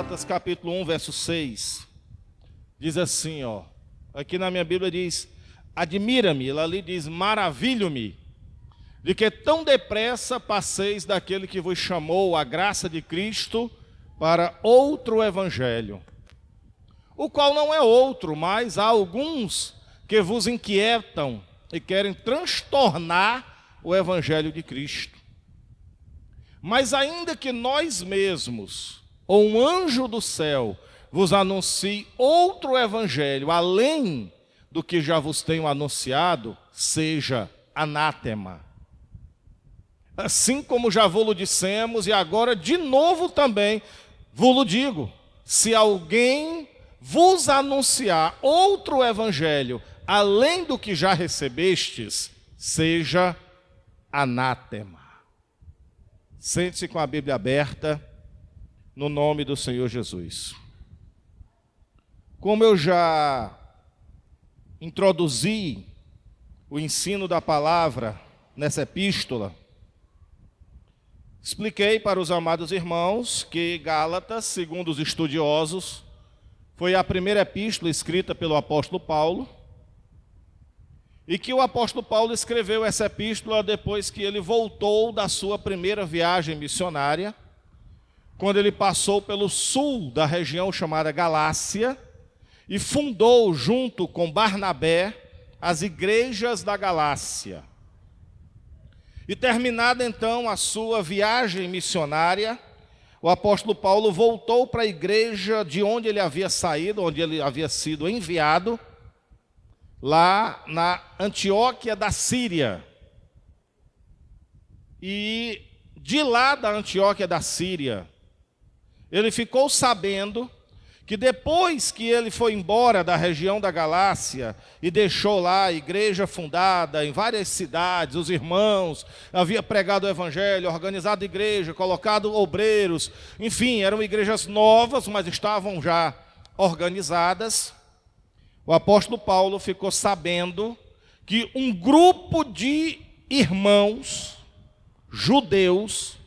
Gálatas capítulo 1, verso 6, diz assim, aqui na minha Bíblia diz, admira-me, ela ali diz, maravilho-me, de que tão depressa passeis daquele que vos chamou a graça de Cristo para outro evangelho, o qual não é outro, mas há alguns que vos inquietam e querem transtornar o evangelho de Cristo. Mas ainda que nós mesmos, ou um anjo do céu, vos anuncie outro evangelho, além do que já vos tenho anunciado, seja anátema. Assim como já vos dissemos, e agora de novo também vos digo, se alguém vos anunciar outro evangelho, além do que já recebestes, seja anátema. Sente-se com a Bíblia aberta, no nome do Senhor Jesus. Como eu já introduzi o ensino da palavra nessa epístola, expliquei para os amados irmãos que Gálatas, segundo os estudiosos, foi a primeira epístola escrita pelo apóstolo Paulo, e que o apóstolo Paulo escreveu essa epístola depois que ele voltou da sua primeira viagem missionária, quando ele passou pelo sul da região chamada Galácia, e fundou junto com Barnabé as igrejas da Galácia. E terminada então a sua viagem missionária, o apóstolo Paulo voltou para a igreja de onde ele havia saído, onde ele havia sido enviado, lá na Antioquia da Síria. E de lá da Antioquia da Síria, ele ficou sabendo que depois que ele foi embora da região da Galácia e deixou lá a igreja fundada em várias cidades, os irmãos, havia pregado o evangelho, organizado igreja, colocado obreiros, enfim, eram igrejas novas, mas estavam já organizadas. O apóstolo Paulo ficou sabendo que um grupo de irmãos judeus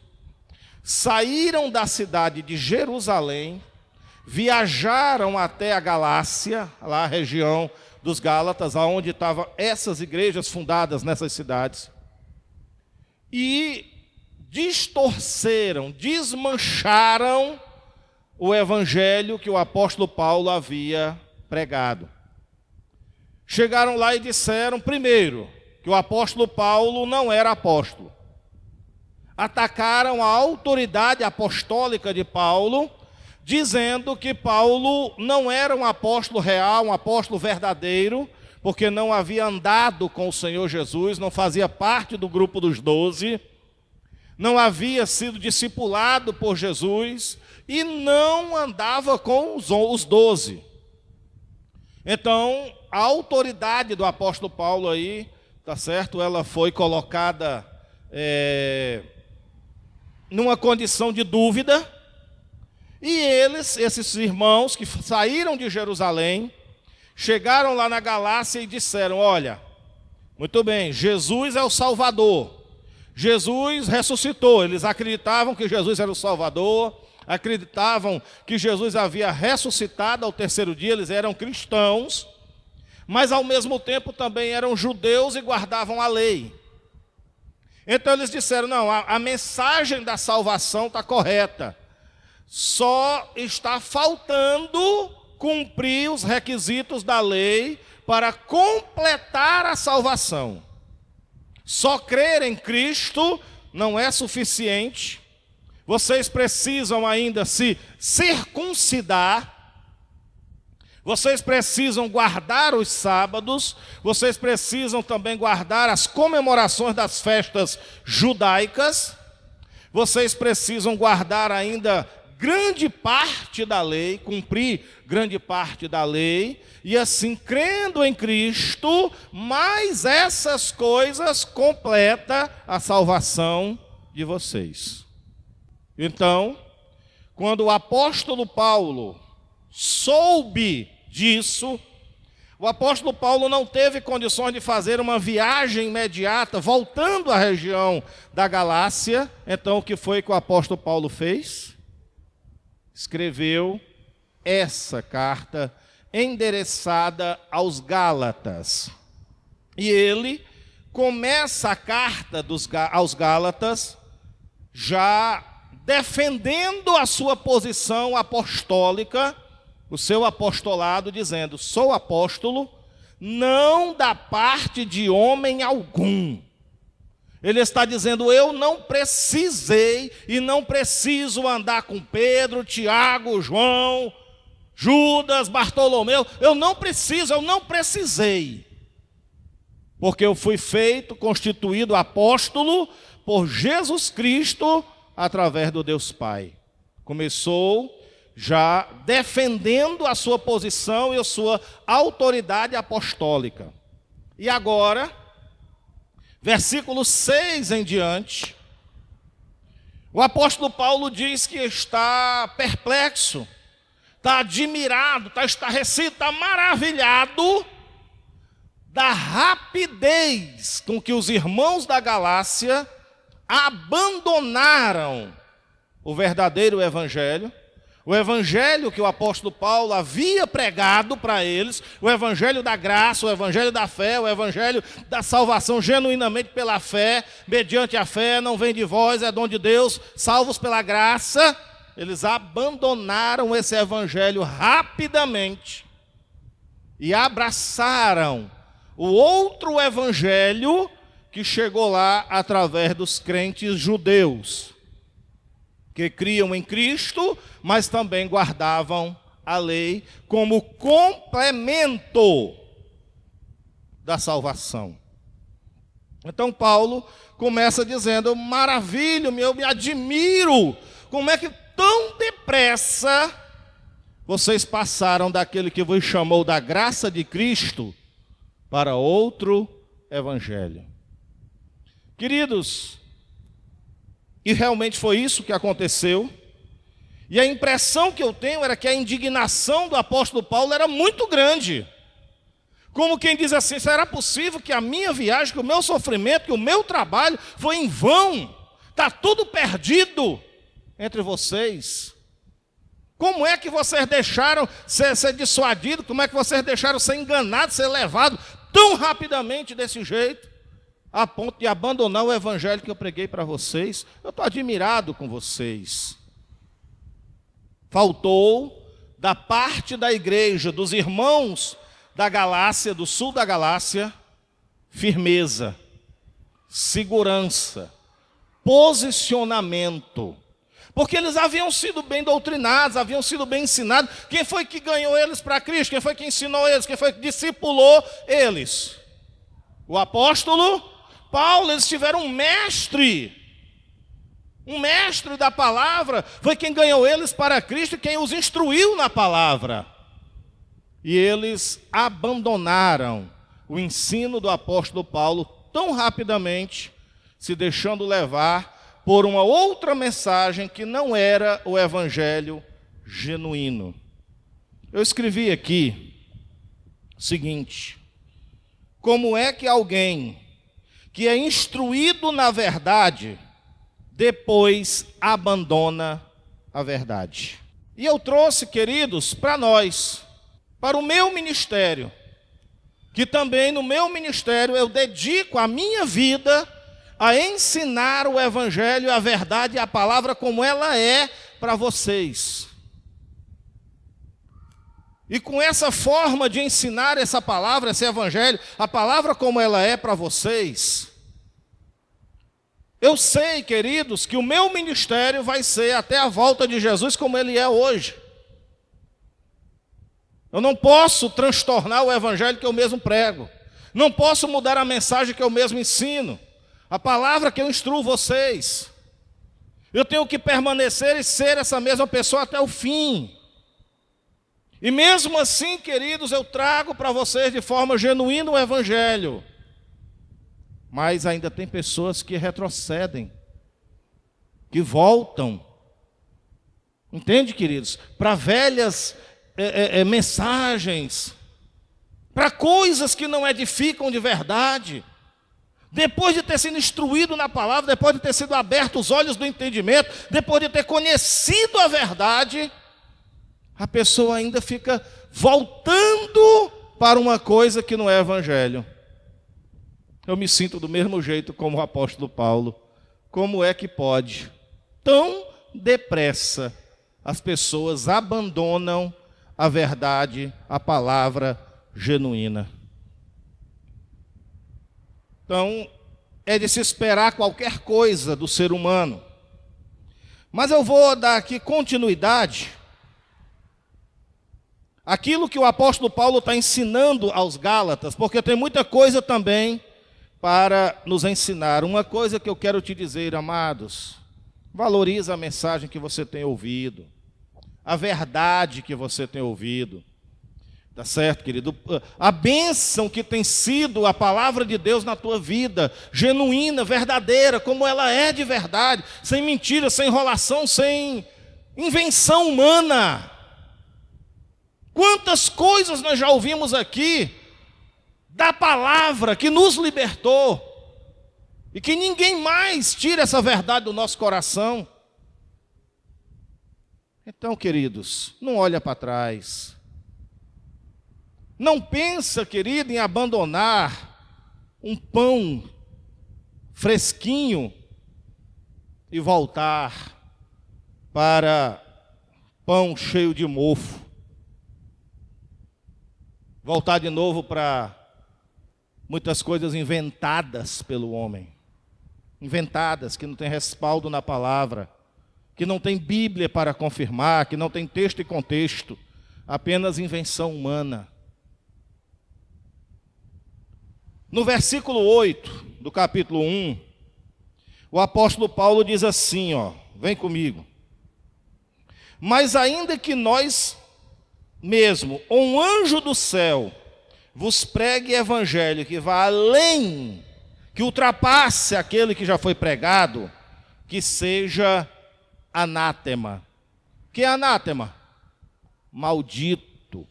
saíram da cidade de Jerusalém, viajaram até a Galácia, lá a região dos Gálatas, onde estavam essas igrejas fundadas nessas cidades, e distorceram, desmancharam o evangelho que o apóstolo Paulo havia pregado. Chegaram lá e disseram, primeiro, que o apóstolo Paulo não era apóstolo. Atacaram a autoridade apostólica de Paulo, dizendo que Paulo não era um apóstolo real, um apóstolo verdadeiro, porque não havia andado com o Senhor Jesus, não fazia parte do grupo dos 12, não havia sido discipulado por Jesus e não andava com os 12. Então, a autoridade do apóstolo Paulo aí, tá certo? Ela foi colocada numa condição de dúvida, e eles, esses irmãos que saíram de Jerusalém, chegaram lá na Galácia e disseram, olha, muito bem, Jesus é o Salvador, Jesus ressuscitou. Eles acreditavam que Jesus era o Salvador, acreditavam que Jesus havia ressuscitado ao terceiro dia, eles eram cristãos, mas ao mesmo tempo também eram judeus e guardavam a lei. Então eles disseram, não, a mensagem da salvação está correta, só está faltando cumprir os requisitos da lei para completar a salvação. Só crer em Cristo não é suficiente. Vocês precisam ainda se circuncidar, vocês precisam guardar os sábados, vocês precisam também guardar as comemorações das festas judaicas, vocês precisam guardar ainda grande parte da lei, cumprir grande parte da lei, e assim, crendo em Cristo, mais essas coisas completa a salvação de vocês. Então, quando o apóstolo Paulo soube disso, o apóstolo Paulo não teve condições de fazer uma viagem imediata, voltando à região da Galácia. Então, o que foi que o apóstolo Paulo fez? escreveu essa carta endereçada aos Gálatas. E ele começa a carta aos Gálatas já defendendo a sua posição apostólica, o seu apostolado, dizendo: sou apóstolo, não da parte de homem algum. Ele está dizendo: eu não precisei e não preciso andar com Pedro, Tiago, João, Judas, Bartolomeu. Eu não precisei. Porque eu fui constituído apóstolo por Jesus Cristo através do Deus Pai. Começou já defendendo a sua posição e a sua autoridade apostólica. E agora, versículo 6 em diante, o apóstolo Paulo diz que está perplexo, está admirado, está estarrecido, está maravilhado da rapidez com que os irmãos da Galácia abandonaram o verdadeiro evangelho, o evangelho que o apóstolo Paulo havia pregado para eles, o evangelho da graça, o evangelho da fé, o evangelho da salvação genuinamente pela fé, mediante a fé, não vem de vós, é dom de Deus, salvos pela graça. Eles abandonaram esse evangelho rapidamente e abraçaram o outro evangelho que chegou lá através dos crentes judeus, que criam em Cristo, mas também guardavam a lei como complemento da salvação. Então Paulo começa dizendo: maravilho-me, eu me admiro, como é que tão depressa vocês passaram daquele que vos chamou da graça de Cristo para outro evangelho. Queridos, e realmente foi isso que aconteceu. E a impressão que eu tenho era que a indignação do apóstolo Paulo era muito grande. Como quem diz assim: será possível que a minha viagem, que o meu sofrimento, que o meu trabalho foi em vão? Está tudo perdido entre vocês. Como é que vocês deixaram ser dissuadidos? Como é que vocês deixaram ser enganados, ser levados tão rapidamente desse jeito, a ponto de abandonar o evangelho que eu preguei para vocês? Eu estou admirado com vocês. Faltou da parte da igreja, dos irmãos da Galácia, do sul da Galácia, firmeza, segurança, posicionamento. Porque eles haviam sido bem doutrinados, haviam sido bem ensinados. Quem foi que ganhou eles para Cristo? Quem foi que ensinou eles? Quem foi que discipulou eles? O apóstolo Paulo. Eles tiveram um mestre da palavra, foi quem ganhou eles para Cristo e quem os instruiu na palavra. E eles abandonaram o ensino do apóstolo Paulo tão rapidamente, se deixando levar por uma outra mensagem que não era o evangelho genuíno. Eu escrevi aqui o seguinte: como é que alguém que é instruído na verdade depois abandona a verdade? E eu trouxe, queridos, para nós, para o meu ministério, que também no meu ministério eu dedico a minha vida a ensinar o evangelho, a verdade e a palavra como ela é para vocês. E com essa forma de ensinar essa palavra, esse evangelho, a palavra como ela é para vocês, eu sei, queridos, que o meu ministério vai ser até a volta de Jesus como ele é hoje. Eu não posso transtornar o evangelho que eu mesmo prego. Não posso mudar a mensagem que eu mesmo ensino. A palavra que eu instruo vocês. Eu tenho que permanecer e ser essa mesma pessoa até o fim. E mesmo assim, queridos, eu trago para vocês de forma genuína o evangelho. Mas ainda tem pessoas que retrocedem, que voltam. Entende, queridos? Para velhas mensagens, para coisas que não edificam de verdade. Depois de ter sido instruído na palavra, depois de ter sido aberto os olhos do entendimento, depois de ter conhecido a verdade, a pessoa ainda fica voltando para uma coisa que não é evangelho. Eu me sinto do mesmo jeito como o apóstolo Paulo. Como é que pode? Tão depressa as pessoas abandonam a verdade, a palavra genuína. Então, é de se esperar qualquer coisa do ser humano. Mas eu vou dar aqui continuidade àquilo que o apóstolo Paulo está ensinando aos Gálatas, porque tem muita coisa também para nos ensinar. Uma coisa que eu quero te dizer, amados, valoriza a mensagem que você tem ouvido, a verdade que você tem ouvido. Tá certo, querido? A bênção que tem sido a palavra de Deus na tua vida, genuína, verdadeira, como ela é de verdade, sem mentira, sem enrolação, sem invenção humana. Quantas coisas nós já ouvimos aqui da palavra que nos libertou e que ninguém mais tira essa verdade do nosso coração. Então, queridos, não olha para trás. Não pensa, querido, em abandonar um pão fresquinho e voltar para pão cheio de mofo. Voltar de novo para muitas coisas inventadas pelo homem. Inventadas, que não tem respaldo na palavra, que não tem Bíblia para confirmar, que não tem texto e contexto, apenas invenção humana. No versículo 8 do capítulo 1, o apóstolo Paulo diz assim, vem comigo. Mas ainda que nós mesmo, ou um anjo do céu, vos pregue evangelho que vá além, que ultrapasse aquele que já foi pregado, que seja anátema. Que é anátema? Maldito.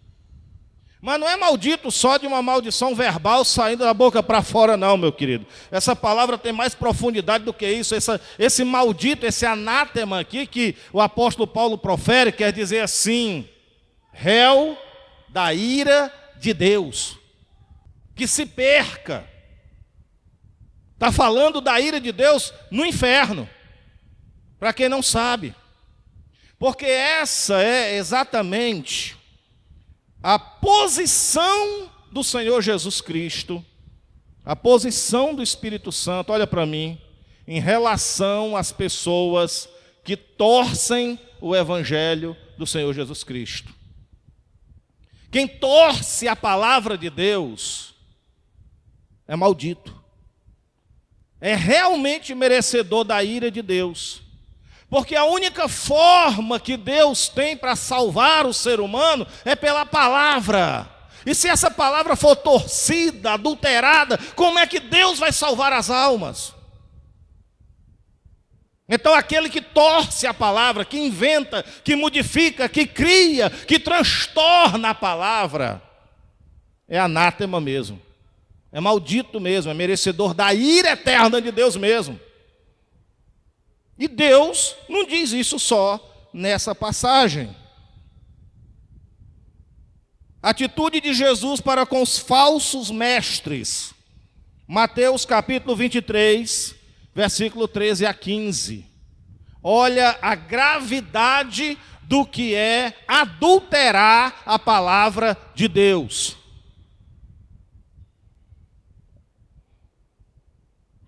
Mas não é maldito só de uma maldição verbal saindo da boca para fora, não, meu querido. Essa palavra tem mais profundidade do que isso. Esse maldito, esse anátema aqui que o apóstolo Paulo profere, quer dizer assim, réu da ira de Deus, que se perca. Está falando da ira de Deus no inferno, para quem não sabe. Porque essa é exatamente a posição do Senhor Jesus Cristo, a posição do Espírito Santo, olha para mim, em relação às pessoas que torcem o Evangelho do Senhor Jesus Cristo. Quem torce a palavra de Deus é maldito. É realmente merecedor da ira de Deus. Porque a única forma que Deus tem para salvar o ser humano é pela palavra. E se essa palavra for torcida, adulterada, como é que Deus vai salvar as almas? Então aquele que torce a palavra, que inventa, que modifica, que cria, que transtorna a palavra, é anátema mesmo. É maldito mesmo, é merecedor da ira eterna de Deus mesmo. E Deus não diz isso só nessa passagem. Atitude de Jesus para com os falsos mestres. Mateus capítulo 23, versículo 13 a 15. Olha a gravidade do que é adulterar a palavra de Deus.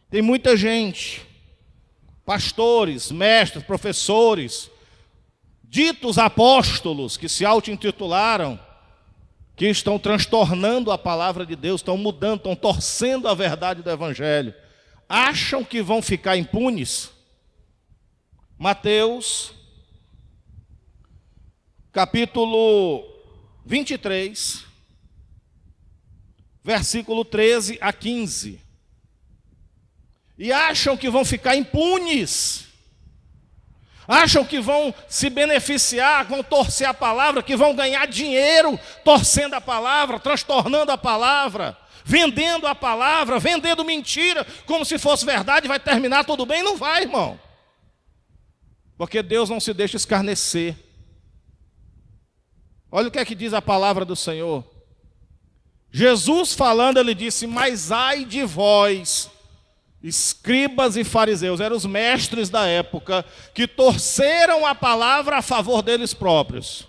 Tem muita gente, pastores, mestres, professores, ditos apóstolos que se auto-intitularam, que estão transtornando a palavra de Deus, estão mudando, estão torcendo a verdade do Evangelho. Acham que vão ficar impunes? Mateus, capítulo 23, versículo 13 a 15. E acham que vão ficar impunes. Acham que vão se beneficiar, vão torcer a palavra, que vão ganhar dinheiro torcendo a palavra, transtornando a palavra, vendendo a palavra, vendendo mentira, como se fosse verdade, vai terminar tudo bem. Não vai, irmão. Porque Deus não se deixa escarnecer. Olha o que é que diz a palavra do Senhor. Jesus falando, ele disse: mas ai de vós, escribas e fariseus, eram os mestres da época, que torceram a palavra a favor deles próprios.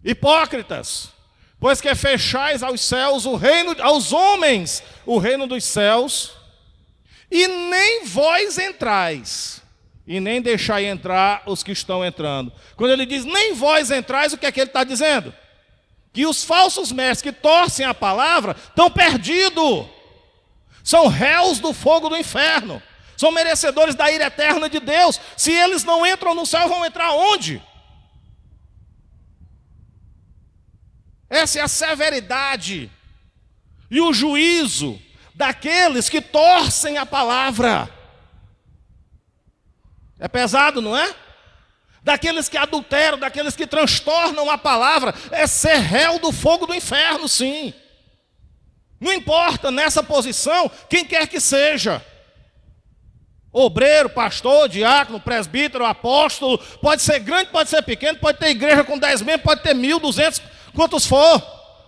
Hipócritas, pois que fechais aos céus o reino, aos homens o reino dos céus, e nem vós entrais, e nem deixai entrar os que estão entrando. Quando ele diz nem vós entrais, o que é que ele está dizendo? Que os falsos mestres que torcem a palavra estão perdidos. São réus do fogo do inferno. São merecedores da ira eterna de Deus. Se eles não entram no céu, vão entrar onde? Essa é a severidade e o juízo daqueles que torcem a palavra. É pesado, não é? Daqueles que adulteram, daqueles que transtornam a palavra, é ser réu do fogo do inferno, sim. Não importa nessa posição quem quer que seja. Obreiro, pastor, diácono, presbítero, apóstolo, pode ser grande, pode ser pequeno, pode ter igreja com 10 membros, pode ter 1.000, 200, quantos for,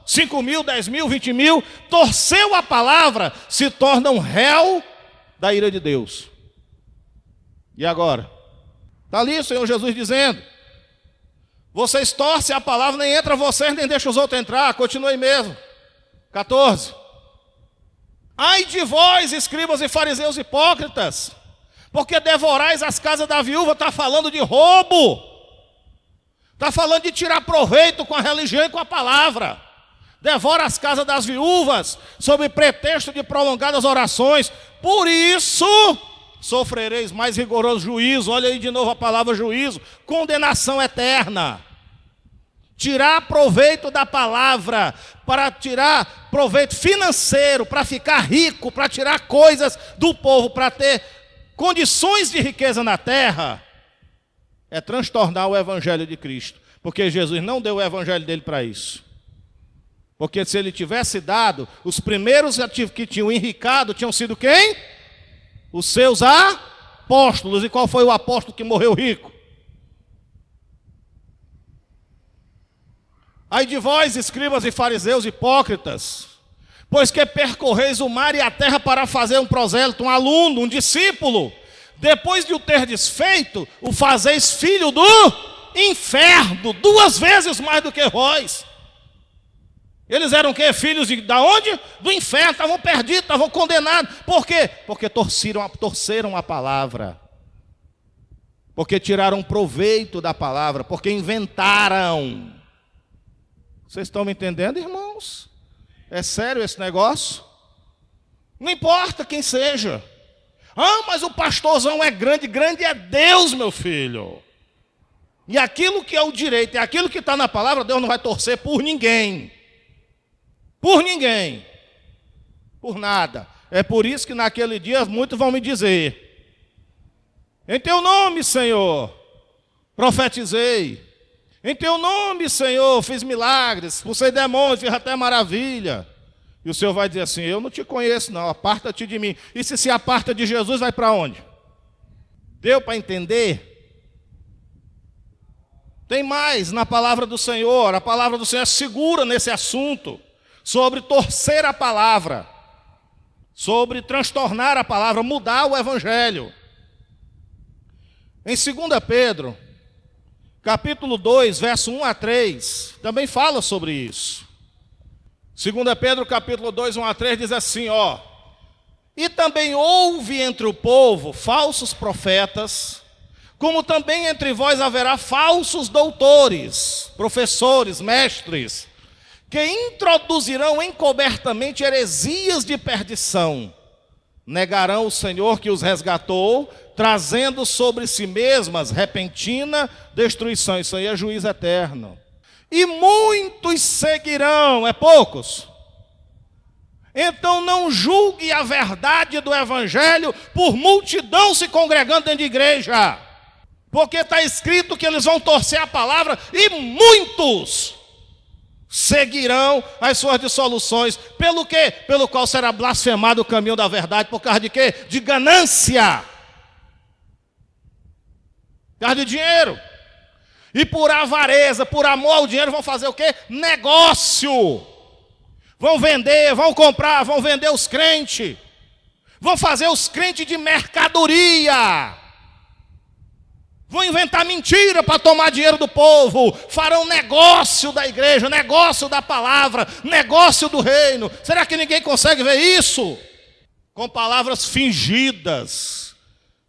5.000, 10.000, 20.000, torceu a palavra, se torna um réu da ira de Deus. E agora? Está ali o Senhor Jesus dizendo: vocês torcem a palavra, nem entra vocês, nem deixa os outros entrar. Continue mesmo. 14. Ai de vós, escribas e fariseus hipócritas, porque devorais as casas da viúva. Está falando de roubo. Está falando de tirar proveito com a religião e com a palavra. Devora as casas das viúvas, sob pretexto de prolongadas orações. Por isso sofrereis mais rigoroso juízo. Olha aí de novo a palavra juízo. Condenação eterna. Tirar proveito da palavra, para tirar proveito financeiro, para ficar rico, para tirar coisas do povo, para ter condições de riqueza na terra, é transtornar o evangelho de Cristo. Porque Jesus não deu o evangelho dele para isso. Porque se ele tivesse dado, os primeiros que tinham enricado tinham sido quem? Os seus apóstolos. E qual foi o apóstolo que morreu rico? Ai de vós, escribas e fariseus hipócritas, pois que percorreis o mar e a terra para fazer um prosélito, um aluno, um discípulo. Depois de o ter desfeito, o fazeis filho do inferno, 2 vezes mais do que vós. Eles eram o quê? Filhos da onde? Do inferno, estavam perdidos, estavam condenados. Por quê? Porque torceram a palavra. Porque tiraram proveito da palavra, porque inventaram. Vocês estão me entendendo, irmãos? É sério esse negócio? Não importa quem seja. Ah, mas o pastorzão é grande, grande é Deus, meu filho. E aquilo que é o direito, e aquilo que está na palavra, Deus não vai torcer por ninguém. Por ninguém. Por nada. É por isso que naquele dia muitos vão me dizer: em teu nome, Senhor, profetizei. Em teu nome, Senhor, fiz milagres, expulsei demônios, fiz até maravilha. E o Senhor vai dizer assim: eu não te conheço não, aparta-te de mim. E se aparta de Jesus, vai para onde? Deu para entender? Tem mais na palavra do Senhor. A palavra do Senhor é segura nesse assunto, sobre torcer a palavra, sobre transtornar a palavra, mudar o evangelho. Em 2 Pedro, capítulo 2, verso 1 a 3, também fala sobre isso. 2 Pedro, capítulo 2, 1 a 3, diz assim, ó: e também houve entre o povo falsos profetas, como também entre vós haverá falsos doutores, professores, mestres, que introduzirão encobertamente heresias de perdição. Negarão o Senhor que os resgatou, trazendo sobre si mesmas repentina destruição. Isso aí é juízo eterno. E muitos seguirão, é poucos. Então não julgue a verdade do evangelho por multidão se congregando dentro de igreja. Porque está escrito que eles vão torcer a palavra e muitos seguirão as suas dissoluções. Pelo quê? Pelo qual será blasfemado o caminho da verdade. Por causa de quê? De ganância. Por causa de dinheiro. E por avareza, por amor ao dinheiro, vão fazer o quê? Negócio. Vão vender, vão comprar, vão vender os crentes. Vão fazer os crentes de mercadoria. Vão inventar mentira para tomar dinheiro do povo. Farão negócio da igreja, negócio da palavra, negócio do reino. Será que ninguém consegue ver isso? Com palavras fingidas.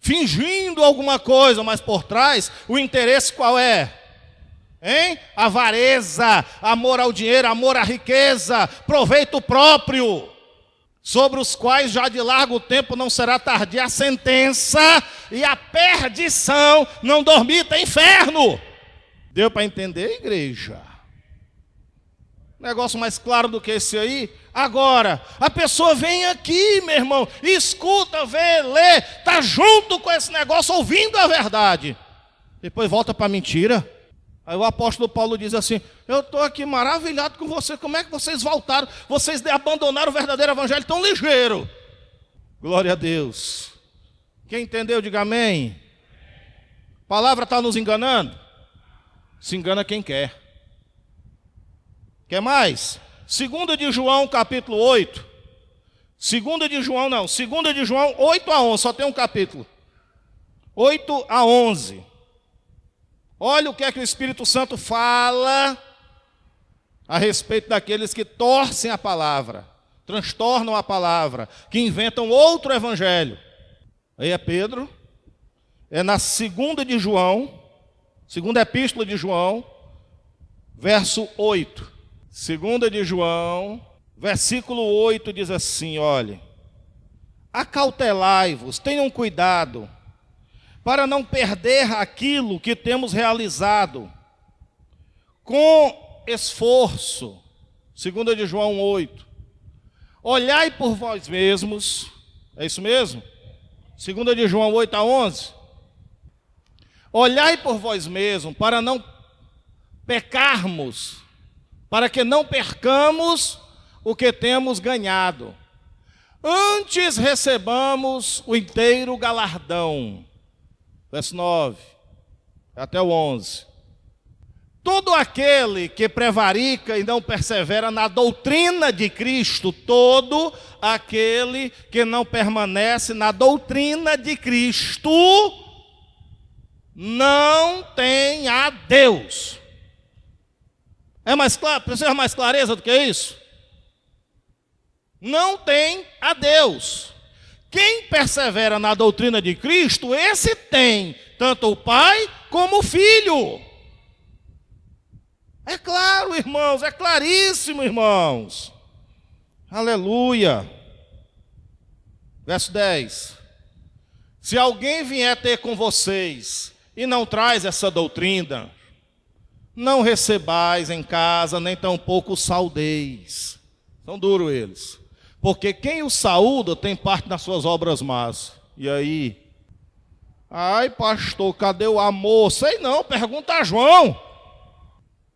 Fingindo alguma coisa, mas por trás, o interesse qual é? Hein? Avareza, amor ao dinheiro, amor à riqueza, proveito próprio, sobre os quais já de largo tempo não será tardia a sentença e a perdição, não dormita inferno. Deu para entender, igreja? Negócio mais claro do que esse aí. Agora, a pessoa vem aqui, meu irmão, escuta, vê, lê, está junto com esse negócio, ouvindo a verdade. Depois volta para a mentira. Aí o apóstolo Paulo diz assim: eu estou aqui maravilhado com você, como é que vocês voltaram? Vocês abandonaram o verdadeiro evangelho tão ligeiro. Glória a Deus. Quem entendeu, diga amém. A palavra está nos enganando? Se engana quem quer. Quer mais? 2 de João, capítulo 8. 2 de João, não. 2 de João, 8 a 11. Só tem um capítulo. 8 a 11. Olha o que é que o Espírito Santo fala a respeito daqueles que torcem a palavra, transtornam a palavra, que inventam outro evangelho. Aí é Pedro. É na 2 de João, segunda epístola de João, verso 8. 2 de João, versículo 8 diz assim, olhe: acautelai-vos, tenham cuidado, para não perder aquilo que temos realizado, com esforço. 2 de João 8. Olhai por vós mesmos, é isso mesmo? 2 de João 8 a 11. Olhai por vós mesmos, para não pecarmos, para que não percamos o que temos ganhado. Antes recebamos o inteiro galardão. Verso 9, até o 11. Todo aquele que prevarica e não persevera na doutrina de Cristo, todo aquele que não permanece na doutrina de Cristo, não tem a Deus. É mais claro? Precisa mais clareza do que isso? Não tem a Deus. Quem persevera na doutrina de Cristo, esse tem tanto o Pai como o Filho. É claro, irmãos, é claríssimo, irmãos. Aleluia. Verso 10. Se alguém vier ter com vocês e não traz essa doutrina, não recebais em casa, nem tampouco os saudeis. São duros eles. Porque quem o saúda tem parte nas suas obras más. E aí? Ai, pastor, cadê o amor? Sei não, pergunta a João.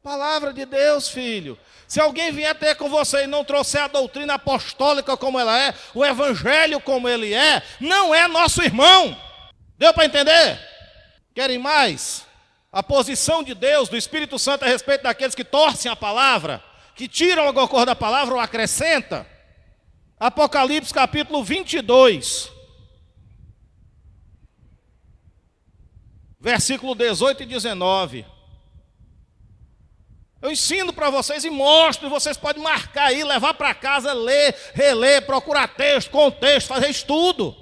Palavra de Deus, filho. Se alguém vier ter com você e não trouxer a doutrina apostólica como ela é, o evangelho como ele é, não é nosso irmão. Deu para entender? Querem mais? A posição de Deus, do Espírito Santo a respeito daqueles que torcem a palavra, que tiram alguma coisa da palavra ou acrescentam. Apocalipse capítulo 22, versículo 18 e 19. Eu ensino para vocês e mostro, e vocês podem marcar aí, levar para casa, ler, reler, procurar texto, contexto, fazer estudo.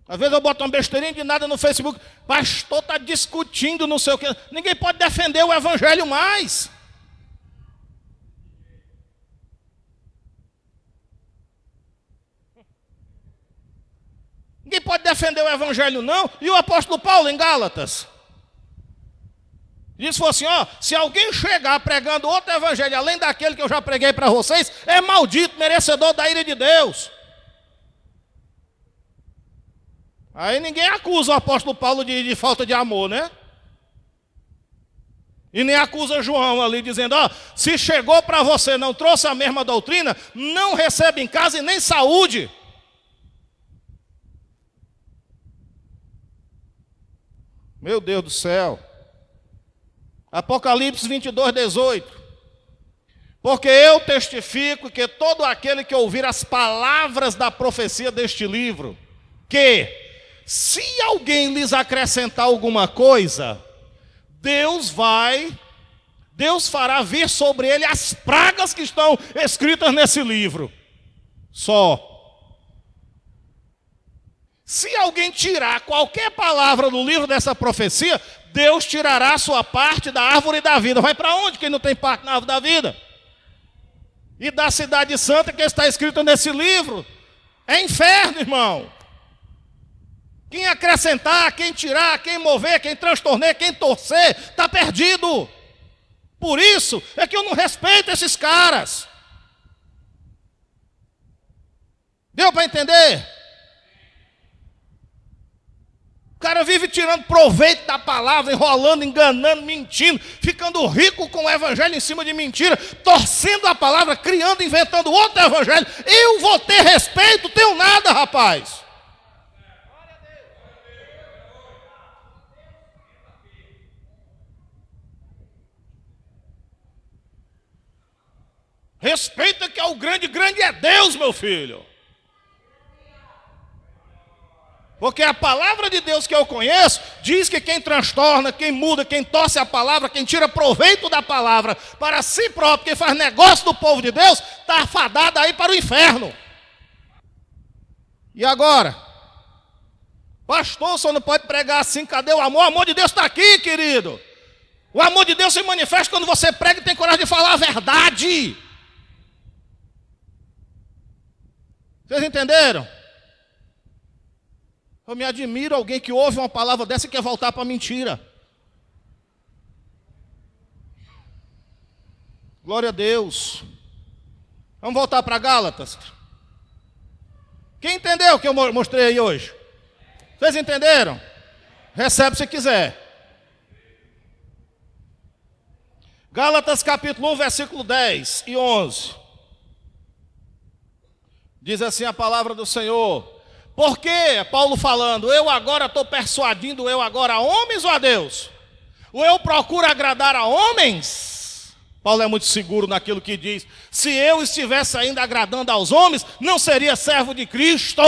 Às vezes eu boto uma besteirinha de nada no Facebook, pastor está discutindo não sei o que. Ninguém pode defender o evangelho mais. Ninguém pode defender o evangelho não. E o apóstolo Paulo em Gálatas disse assim, ó, se alguém chegar pregando outro evangelho além daquele que eu já preguei para vocês, é maldito, merecedor da ira de Deus. Aí ninguém acusa o apóstolo Paulo de falta de amor, né? E nem acusa João ali dizendo, ó, se chegou para você, não trouxe a mesma doutrina, não recebe em casa e nem saúde. Meu Deus do céu. Apocalipse 22, 18. Porque eu testifico que todo aquele que ouvir as palavras da profecia deste livro, que se alguém lhes acrescentar alguma coisa, Deus fará vir sobre ele as pragas que estão escritas nesse livro. Só. Se alguém tirar qualquer palavra do livro dessa profecia, Deus tirará a sua parte da árvore da vida. Vai para onde quem não tem parte na árvore da vida? E da cidade santa que está escrito nesse livro, é inferno, irmão. Quem acrescentar, quem tirar, quem mover, quem transtornar, quem torcer, está perdido. Por isso é que eu não respeito esses caras. Deu para entender? O cara vive tirando proveito da palavra, enrolando, enganando, mentindo, ficando rico com o evangelho em cima de mentira, torcendo a palavra, criando, inventando outro evangelho. Eu vou ter respeito? Tenho nada, rapaz. Respeita que é o grande, grande é Deus, meu filho. Porque a palavra de Deus que eu conheço diz que quem transtorna, quem muda, quem torce a palavra, quem tira proveito da palavra para si próprio, quem faz negócio do povo de Deus, está afadado aí para o inferno. E agora? Pastor, só não pode pregar assim, cadê o amor? O amor de Deus está aqui, querido. O amor de Deus se manifesta quando você prega e tem coragem de falar a verdade. Vocês entenderam? Eu me admiro alguém que ouve uma palavra dessa e quer voltar para a mentira. Glória a Deus. Vamos voltar para Gálatas. Quem entendeu o que eu mostrei aí hoje? Vocês entenderam? Recebe se quiser. Gálatas capítulo 1, versículo 10 e 11. Diz assim a palavra do Senhor. Porque, Paulo falando, eu agora estou persuadindo, eu agora a homens ou a Deus? Ou eu procuro agradar a homens? Paulo é muito seguro naquilo que diz. Se eu estivesse ainda agradando aos homens, não seria servo de Cristo.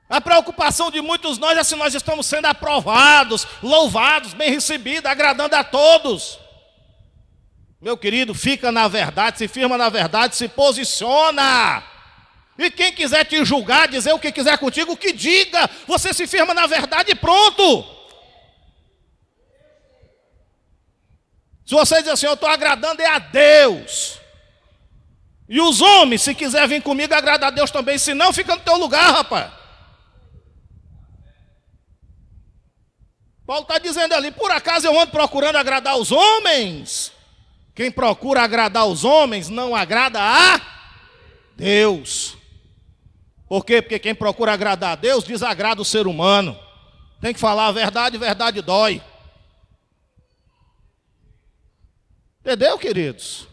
A preocupação de muitos nós é se nós estamos sendo aprovados, louvados, bem recebidos, agradando a todos. Meu querido, fica na verdade, se firma na verdade, se posiciona. E quem quiser te julgar, dizer o que quiser contigo, que diga. Você se firma na verdade e pronto. Se você diz assim, eu estou agradando é a Deus. E os homens, se quiser vir comigo, agrada a Deus também. Se não, fica no teu lugar, rapaz. Paulo está dizendo ali, por acaso eu ando procurando agradar os homens? Quem procura agradar os homens não agrada a Deus. Por quê? Porque quem procura agradar a Deus desagrada o ser humano. Tem que falar a verdade, verdade dói. Entendeu, queridos?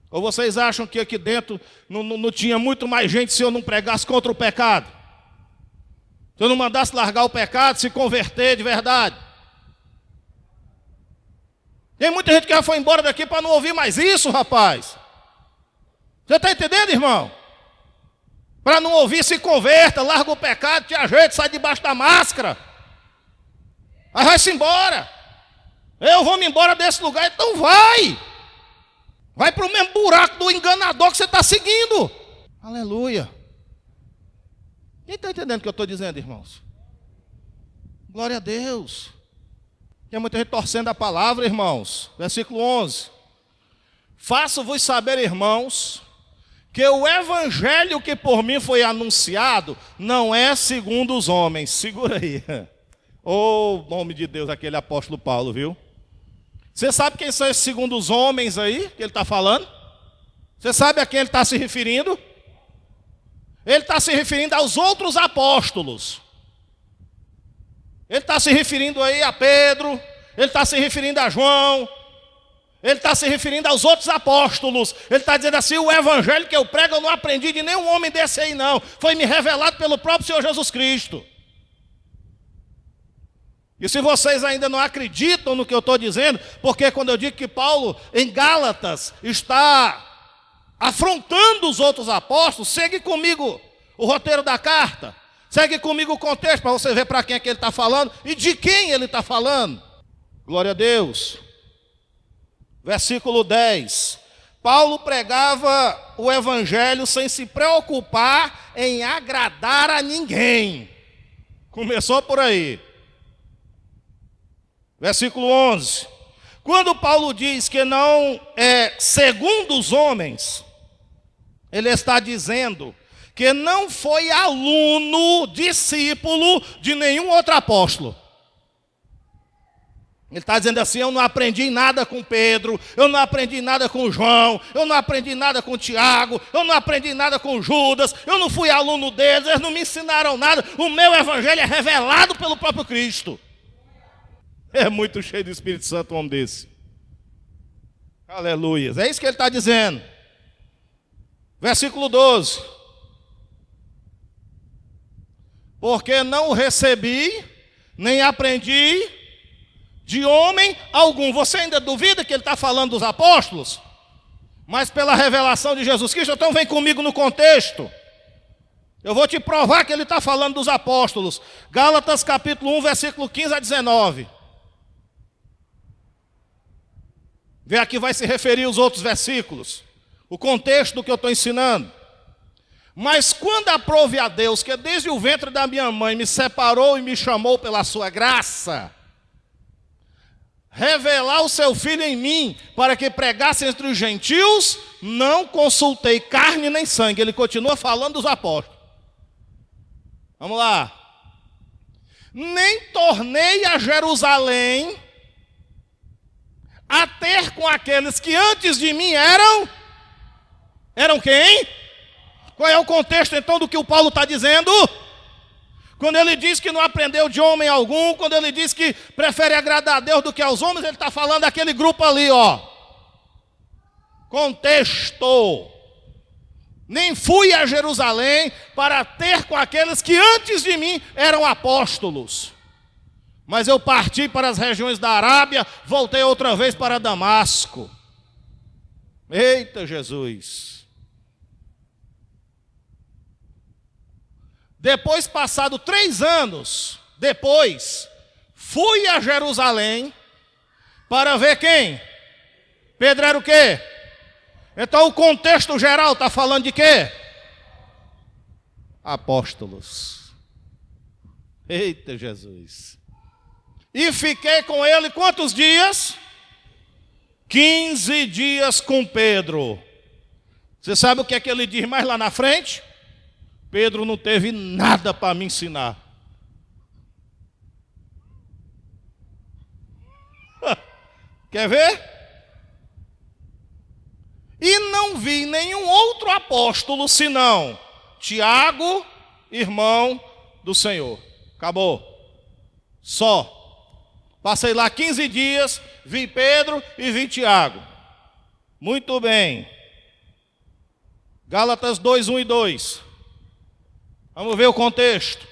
Ou vocês acham que aqui dentro não tinha muito mais gente se eu não pregasse contra o pecado? Se eu não mandasse largar o pecado, se converter de verdade? Tem muita gente que já foi embora daqui para não ouvir mais isso, rapaz. Você está entendendo, irmão? Para não ouvir, se converta, larga o pecado, te ajeita, sai debaixo da máscara. Aí vai-se embora. Eu vou me embora desse lugar, então vai. Vai para o mesmo buraco do enganador que você está seguindo. Aleluia. Quem está entendendo o que eu estou dizendo, irmãos? Glória a Deus. Tem muita gente torcendo a palavra, irmãos. Versículo 11. Faço-vos saber, irmãos, que o evangelho que por mim foi anunciado não é segundo os homens. Segura aí. Oh, nome de Deus, aquele apóstolo Paulo, viu? Você sabe quem são esses segundo os homens aí que ele está falando? Você sabe a quem ele está se referindo? Ele está se referindo aos outros apóstolos. Ele está se referindo aí a Pedro, ele está se referindo a João, ele está se referindo aos outros apóstolos. Ele está dizendo assim, o evangelho que eu prego eu não aprendi de nenhum homem desse aí não. Foi me revelado pelo próprio Senhor Jesus Cristo. E se vocês ainda não acreditam no que eu estou dizendo, porque quando eu digo que Paulo, em Gálatas, está afrontando os outros apóstolos, segue comigo o roteiro da carta, segue comigo o contexto, para você ver para quem é que ele está falando e de quem ele está falando. Glória a Deus. Versículo 10. Paulo pregava o evangelho sem se preocupar em agradar a ninguém. Começou por aí. Versículo 11. Quando Paulo diz que não é segundo os homens, ele está dizendo que não foi aluno, discípulo de nenhum outro apóstolo. Ele está dizendo assim: eu não aprendi nada com Pedro, eu não aprendi nada com João, eu não aprendi nada com Tiago, eu não aprendi nada com Judas, eu não fui aluno deles, eles não me ensinaram nada, o meu evangelho é revelado pelo próprio Cristo. É muito cheio do Espírito Santo um homem desse. Aleluia. É isso que ele está dizendo. Versículo 12. Porque não recebi, nem aprendi de homem algum. Você ainda duvida que ele está falando dos apóstolos? Mas pela revelação de Jesus Cristo, então vem comigo no contexto. Eu vou te provar que ele está falando dos apóstolos. Gálatas capítulo 1, versículo 15 a 19. Vê aqui, vai se referir os outros versículos, o contexto do que eu estou ensinando. Mas quando aprove a Deus, que desde o ventre da minha mãe me separou e me chamou pela sua graça, revelar o seu Filho em mim, para que pregasse entre os gentios, não consultei carne nem sangue. Ele continua falando dos apóstolos. Vamos lá. Nem tornei a Jerusalém a ter com aqueles que antes de mim eram quem? Qual é o contexto então do que o Paulo está dizendo? Quando ele diz que não aprendeu de homem algum, quando ele diz que prefere agradar a Deus do que aos homens, ele está falando daquele grupo ali, ó. Contexto. Nem fui a Jerusalém para ter com aqueles que antes de mim eram apóstolos. Mas eu parti para as regiões da Arábia, voltei outra vez para Damasco. Eita Jesus! Depois, passado 3 anos, fui a Jerusalém para ver quem? Pedro era o quê? Então o contexto geral está falando de quê? Apóstolos. Eita Jesus! E fiquei com ele quantos dias? 15 dias com Pedro. Você sabe o que é que ele diz mais lá na frente? Pedro não teve nada para me ensinar. Quer ver? E não vi nenhum outro apóstolo senão Tiago, irmão do Senhor. Acabou. Só. Passei lá 15 dias, vi Pedro e vi Tiago. Muito bem. Gálatas 2, 1 e 2. Vamos ver o contexto.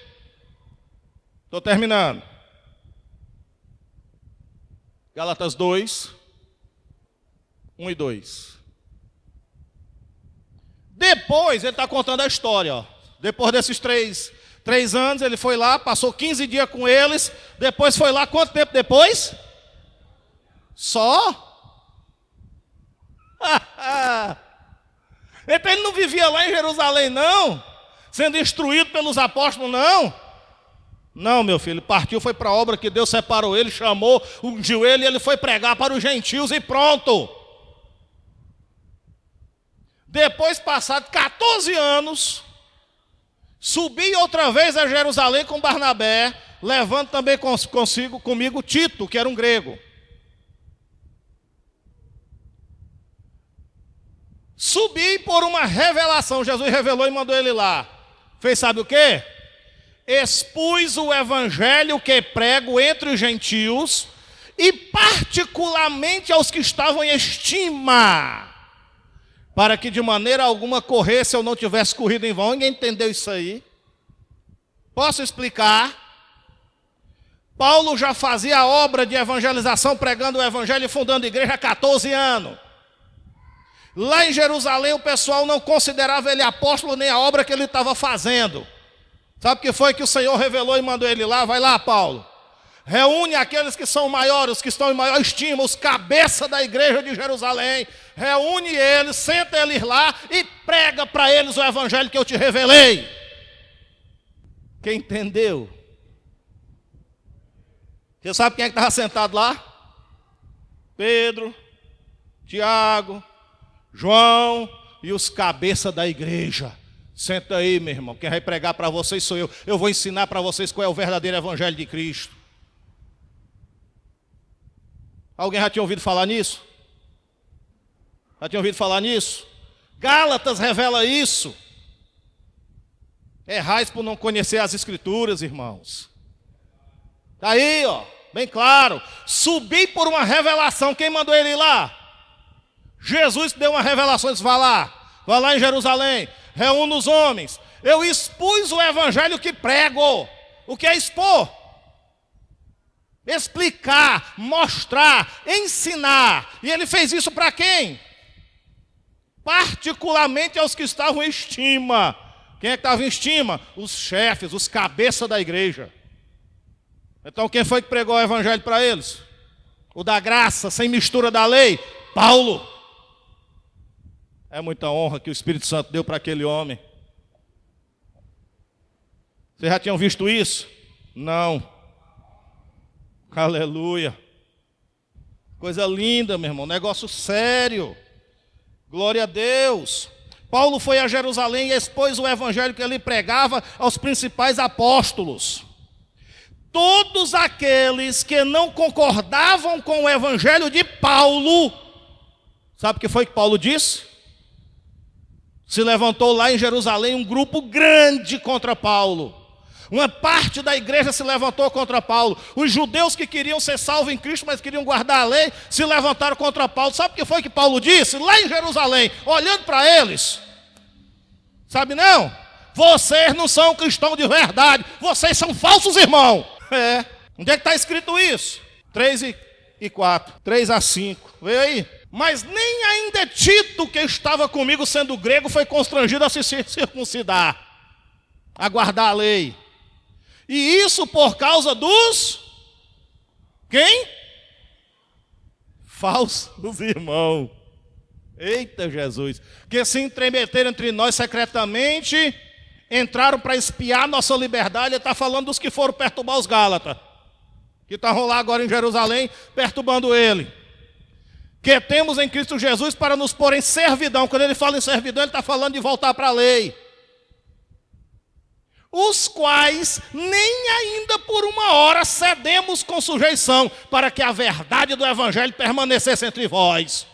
Estou terminando. Gálatas 2, 1 e 2. Depois, ele está contando a história. Ó. Depois desses 3 anos, ele foi lá, passou 15 dias com eles. Depois foi lá, quanto tempo depois? Só? Então ele não vivia lá em Jerusalém, não? Sendo instruído pelos apóstolos, não? Não, meu filho, ele partiu, foi para a obra que Deus separou ele, chamou, ungiu ele, e ele foi pregar para os gentios e pronto. Depois, passados 14 anos, subi outra vez a Jerusalém com Barnabé, levando também comigo Tito, que era um grego. Subi por uma revelação, Jesus revelou e mandou ele lá. Fez sabe o quê? Expus o evangelho que prego entre os gentios, e particularmente aos que estavam em estima, para que de maneira alguma corresse eu não tivesse corrido em vão. Ninguém entendeu isso aí? Posso explicar? Paulo já fazia a obra de evangelização, pregando o evangelho e fundando igreja há 14 anos. Lá em Jerusalém o pessoal não considerava ele apóstolo nem a obra que ele estava fazendo. Sabe o que foi que o Senhor revelou e mandou ele lá? Vai lá, Paulo. Reúne aqueles que são maiores, os que estão em maior estima, os cabeças da igreja de Jerusalém. Reúne eles, senta eles lá e prega para eles o evangelho que eu te revelei. Quem entendeu? Você sabe quem é que estava sentado lá? Pedro, Tiago, João e os cabeças da igreja. Senta aí, meu irmão. Quem vai pregar para vocês sou eu. Eu vou ensinar para vocês qual é o verdadeiro evangelho de Cristo. Alguém já tinha ouvido falar nisso? Já tinha ouvido falar nisso? Gálatas revela isso. Errais por não conhecer as escrituras, irmãos. Está aí, ó, bem claro. Subi por uma revelação. Quem mandou ele ir lá? Jesus deu uma revelação. Disse, vai lá em Jerusalém, reúne os homens. Eu expus o evangelho que prego. O que é expor? Explicar, mostrar, ensinar. E ele fez isso para quem? Particularmente aos que estavam em estima. Quem é que estava em estima? Os chefes, os cabeças da igreja. Então quem foi que pregou o evangelho para eles? O da graça, sem mistura da lei? Paulo. É muita honra que o Espírito Santo deu para aquele homem. Vocês já tinham visto isso? Não. Aleluia. Coisa linda, meu irmão. Negócio sério. Glória a Deus. Paulo foi a Jerusalém e expôs o evangelho que ele pregava aos principais apóstolos. Todos aqueles que não concordavam com o evangelho de Paulo, sabe o que foi que Paulo disse? Se levantou lá em Jerusalém um grupo grande contra Paulo. Uma parte da igreja se levantou contra Paulo. Os judeus que queriam ser salvos em Cristo, mas queriam guardar a lei, se levantaram contra Paulo. Sabe o que foi que Paulo disse? Lá em Jerusalém, olhando para eles. Sabe não? Vocês não são cristãos de verdade. Vocês são falsos irmãos. É. Onde é que está escrito isso? 3 e 4. 3 a 5. Vê aí. Mas nem ainda Tito, que estava comigo sendo grego, foi constrangido a se circuncidar, a guardar a lei. E isso por causa dos... Quem? Falsos irmãos. Eita Jesus. Que se entremeteram entre nós secretamente, entraram para espiar nossa liberdade. Ele está falando dos que foram perturbar os Gálatas, que estavam lá agora em Jerusalém, perturbando ele. Que temos em Cristo Jesus para nos pôr em servidão. Quando ele fala em servidão, ele está falando de voltar para a lei. Os quais nem ainda por uma hora cedemos com sujeição, para que a verdade do evangelho permanecesse entre vós.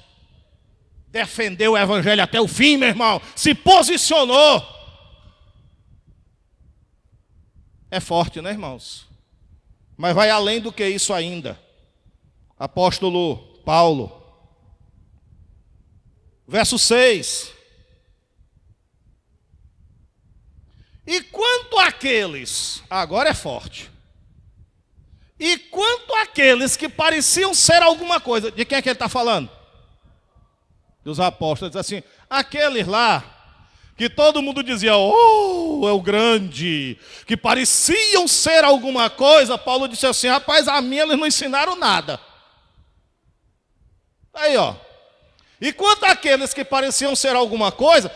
Defendeu o evangelho até o fim, meu irmão. Se posicionou. É forte, né, irmãos? Mas vai além do que isso ainda. Apóstolo Paulo. Verso 6. E quanto àqueles, agora é forte. E quanto àqueles que pareciam ser alguma coisa, de quem é que ele está falando? Dos apóstolos. Diz assim, aqueles lá, que todo mundo dizia, oh, é o grande, que pareciam ser alguma coisa, Paulo disse assim, rapaz, a mim eles não ensinaram nada. Aí, ó. E quanto àqueles que pareciam ser alguma coisa,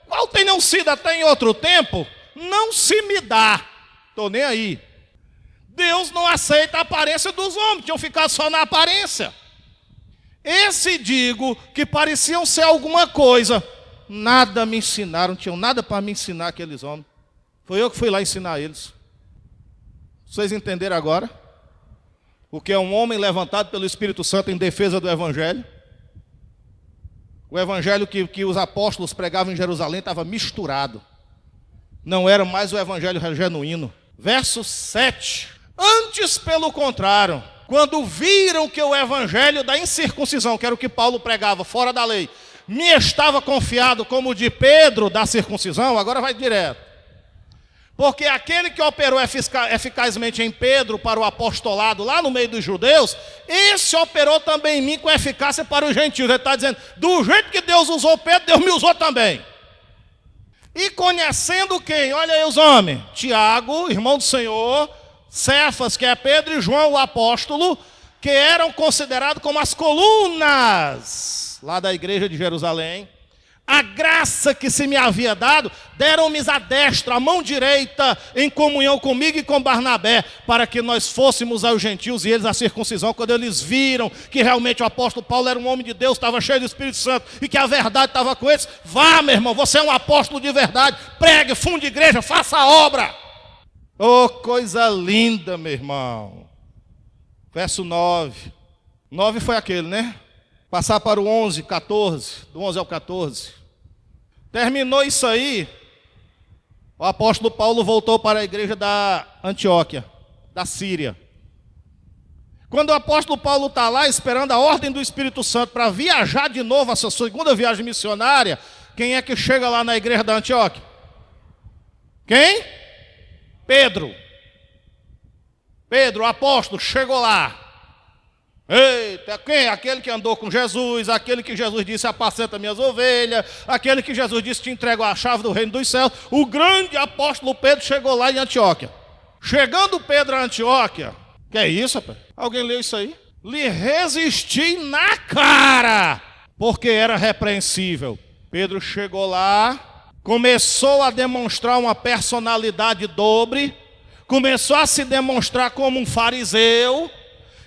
qual tenham sido até em outro tempo, não se me dá. Estou nem aí. Deus não aceita a aparência dos homens, tinham ficado só na aparência. Esse digo que pareciam ser alguma coisa, nada me ensinaram, não tinham nada para me ensinar aqueles homens. Foi eu que fui lá ensinar eles. Vocês entenderam agora? O que é um homem levantado pelo Espírito Santo em defesa do Evangelho? O Evangelho que os apóstolos pregavam em Jerusalém estava misturado. Não era mais o Evangelho genuíno. Verso 7. Antes, pelo contrário, quando viram que o Evangelho da incircuncisão, que era o que Paulo pregava fora da lei, me estava confiado como o de Pedro da circuncisão, agora vai direto. Porque aquele que operou eficazmente em Pedro para o apostolado lá no meio dos judeus, esse operou também em mim com eficácia para os gentios. Ele está dizendo, do jeito que Deus usou Pedro, Deus me usou também. E conhecendo quem? Olha aí os homens. Tiago, irmão do Senhor, Cefas, que é Pedro, e João, o apóstolo, que eram considerados como as colunas lá da igreja de Jerusalém. A graça que se me havia dado, deram-me a destra, a mão direita, em comunhão comigo e com Barnabé, para que nós fôssemos aos gentios e eles à circuncisão. Quando eles viram que realmente o apóstolo Paulo era um homem de Deus, estava cheio do Espírito Santo e que a verdade estava com eles, vá, meu irmão, você é um apóstolo de verdade, pregue, funde igreja, faça a obra. Oh, coisa linda, meu irmão. Verso 9. 9 foi aquele, né? Passar para o 11, 14, do 11 ao 14. Terminou isso aí, o apóstolo Paulo voltou para a igreja da Antioquia, da Síria. Quando o apóstolo Paulo está lá esperando a ordem do Espírito Santo para viajar de novo, a sua segunda viagem missionária, quem é que chega lá na igreja da Antioquia? Quem? Pedro. Pedro, o apóstolo, chegou lá. Eita, quem? Aquele que andou com Jesus, aquele que Jesus disse, apacenta minhas ovelhas, aquele que Jesus disse, te entrego a chave do reino dos céus. O grande apóstolo Pedro chegou lá em Antioquia. Chegando Pedro a Antioquia, que é isso, rapaz? Alguém leu isso aí? Lhe resisti na cara, porque era repreensível. Pedro chegou lá, começou a demonstrar uma personalidade dobre, começou a se demonstrar como um fariseu.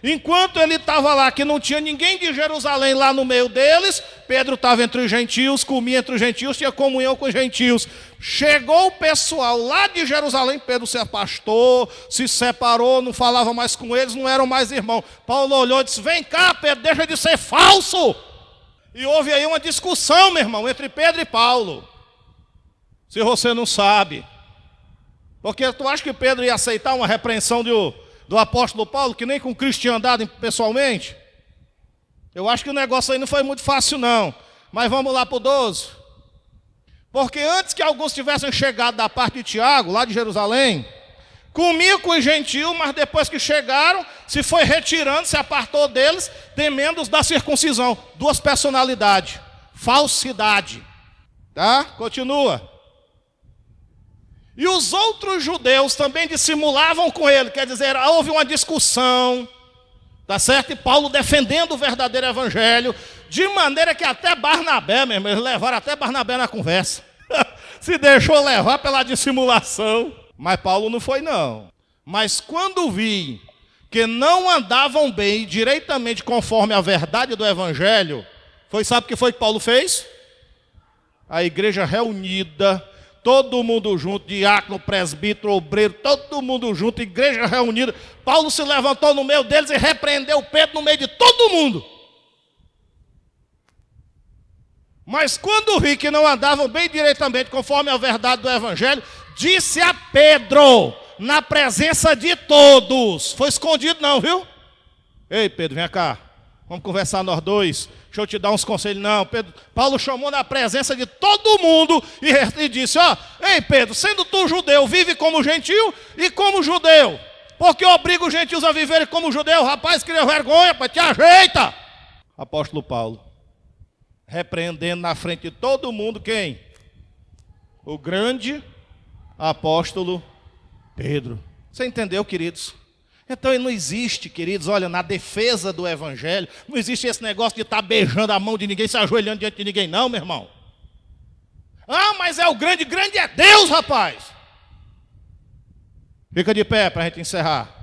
Enquanto ele estava lá, que não tinha ninguém de Jerusalém lá no meio deles, Pedro estava entre os gentios, comia entre os gentios, tinha comunhão com os gentios. Chegou o pessoal lá de Jerusalém, Pedro se afastou, se separou, não falava mais com eles, não eram mais irmãos. Paulo olhou e disse, vem cá, Pedro, deixa de ser falso. E houve aí uma discussão, meu irmão, entre Pedro e Paulo. Se você não sabe. Porque tu acha que Pedro ia aceitar uma repreensão do apóstolo Paulo, que nem com Cristo tinha andado pessoalmente? Eu acho que o negócio aí não foi muito fácil não. Mas vamos lá para o 12. Porque antes que alguns tivessem chegado da parte de Tiago, lá de Jerusalém, comia com os gentios, mas depois que chegaram, se foi retirando, se apartou deles, temendo os da circuncisão. Duas personalidades. Falsidade. Tá? Continua. E os outros judeus também dissimulavam com ele, quer dizer, houve uma discussão, tá certo? E Paulo defendendo o verdadeiro evangelho, de maneira que até Barnabé, mesmo, eles levaram até Barnabé na conversa. Se deixou levar pela dissimulação. Mas Paulo não foi não. Mas quando vi que não andavam bem, direitamente conforme a verdade do evangelho, sabe o que foi que Paulo fez? A igreja reunida, todo mundo junto, diácono, presbítero, obreiro, todo mundo junto, igreja reunida. Paulo se levantou no meio deles e repreendeu Pedro no meio de todo mundo. Mas quando vi que não andavam bem diretamente conforme a verdade do evangelho, disse a Pedro, na presença de todos. Foi escondido não, viu? Ei, Pedro, vem cá. Vamos conversar nós dois. Deixa eu te dar uns conselhos. Não, Pedro, Paulo chamou na presença de todo mundo e disse, ó, ei Pedro, sendo tu judeu, vive como gentil e como judeu. Porque obriga os gentios a viverem como judeu. Rapaz, cria vergonha, pai, te ajeita. Apóstolo Paulo, repreendendo na frente de todo mundo quem? O grande apóstolo Pedro. Você entendeu, queridos? Então não existe, queridos, olha, na defesa do evangelho, não existe esse negócio de estar beijando a mão de ninguém, se ajoelhando diante de ninguém, não, meu irmão. Ah, mas é o grande é Deus, rapaz. Fica de pé para a gente encerrar.